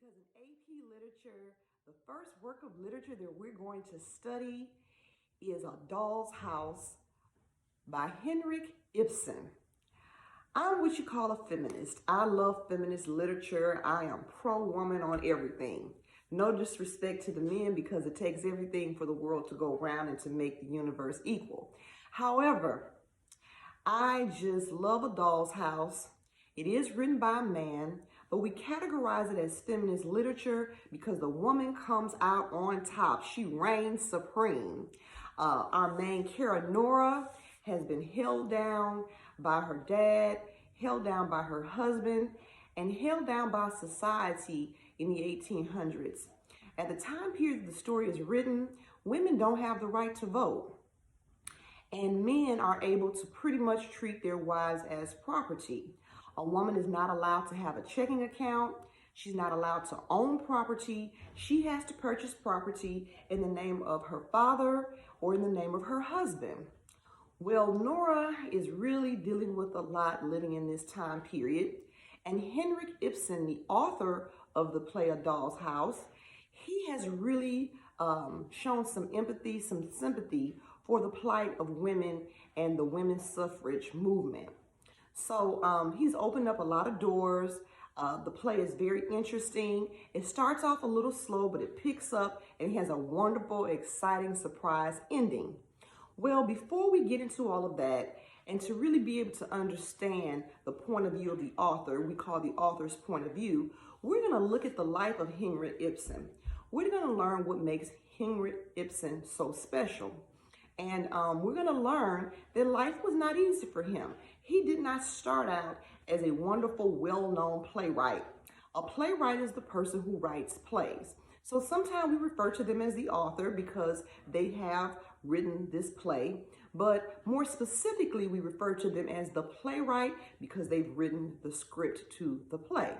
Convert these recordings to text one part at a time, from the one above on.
because in AP literature, the first work of literature that we're going to study is A Doll's House by Henrik Ibsen. I'm what you call a feminist. I love feminist literature. I am pro-woman on everything. No disrespect to the men because it takes everything for the world to go around and to make the universe equal. However, I just love A Doll's House. It is written by a man, but we categorize it as feminist literature because the woman comes out on top. She reigns supreme. Our main character, Nora, has been held down by her dad, held down by her husband, and held down by society in the 1800s. At the time period the story is written, women don't have the right to vote. And men are able to pretty much treat their wives as property. A woman is not allowed to have a checking account. She's not allowed to own property. She has to purchase property in the name of her father or in the name of her husband. Well, Nora is really dealing with a lot living in this time period. And Henrik Ibsen, the author of the play A Doll's House, he has really shown some empathy, some sympathy for the plight of women and the women's suffrage movement. So he's opened up a lot of doors. The play is very interesting. It starts off a little slow, but it picks up and has a wonderful, exciting surprise ending. Well, before we get into all of that, and to really be able to understand the point of view of the author, we call the author's point of view, we're going to look at the life of Henrik Ibsen. We're going to learn what makes Henrik Ibsen so special. And we're going to learn that life was not easy for him. He did not start out as a wonderful, well-known playwright. A playwright is the person who writes plays. So sometimes we refer to them as the author because they have written this play. But more specifically, we refer to them as the playwright because they've written the script to the play.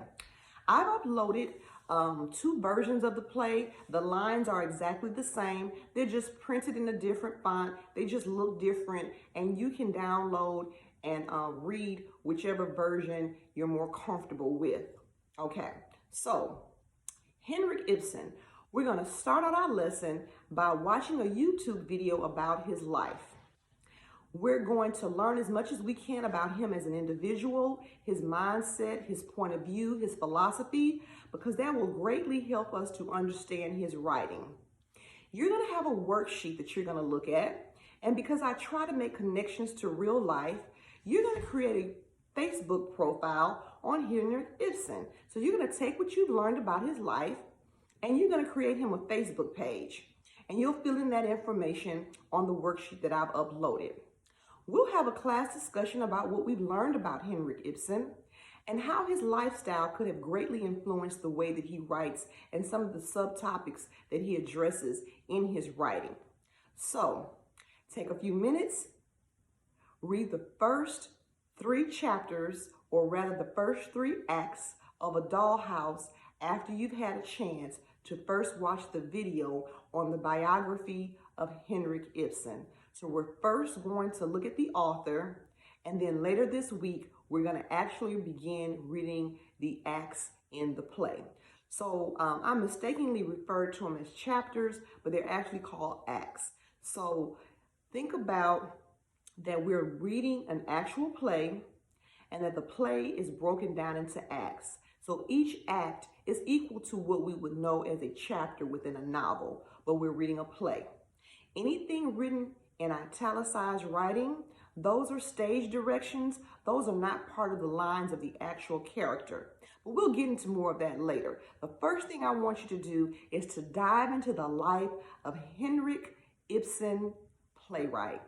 I've uploaded 2 versions of the play. The lines are exactly the same. They're just printed in a different font. They just look different, and you can download and read whichever version you're more comfortable with. Okay, so Henrik Ibsen, we're going to start out our lesson by watching a YouTube video about his life. We're going to learn as much as we can about him as an individual, his mindset, his point of view, his philosophy, because that will greatly help us to understand his writing. You're going to have a worksheet that you're going to look at, and because I try to make connections to real life, you're going to create a Facebook profile on Henrik Ibsen. So you're going to take what you've learned about his life, and you're going to create him a Facebook page, and you'll fill in that information on the worksheet that I've uploaded. We'll have a class discussion about what we've learned about Henrik Ibsen and how his lifestyle could have greatly influenced the way that he writes and some of the subtopics that he addresses in his writing. So, take a few minutes, read the first 3 chapters, or rather the first 3 acts of A Doll House after you've had a chance to first watch the video on the biography of Henrik Ibsen. So we're first going to look at the author, and then later this week, we're going to actually begin reading the acts in the play. So I mistakenly referred to them as chapters, but they're actually called acts. So think about that we're reading an actual play, and that the play is broken down into acts. So each act is equal to what we would know as a chapter within a novel, but we're reading a play. Anything written in italicized writing, those are stage directions. Those are not part of the lines of the actual character. But we'll get into more of that later. The first thing I want you to do is to dive into the life of Henrik Ibsen, playwright.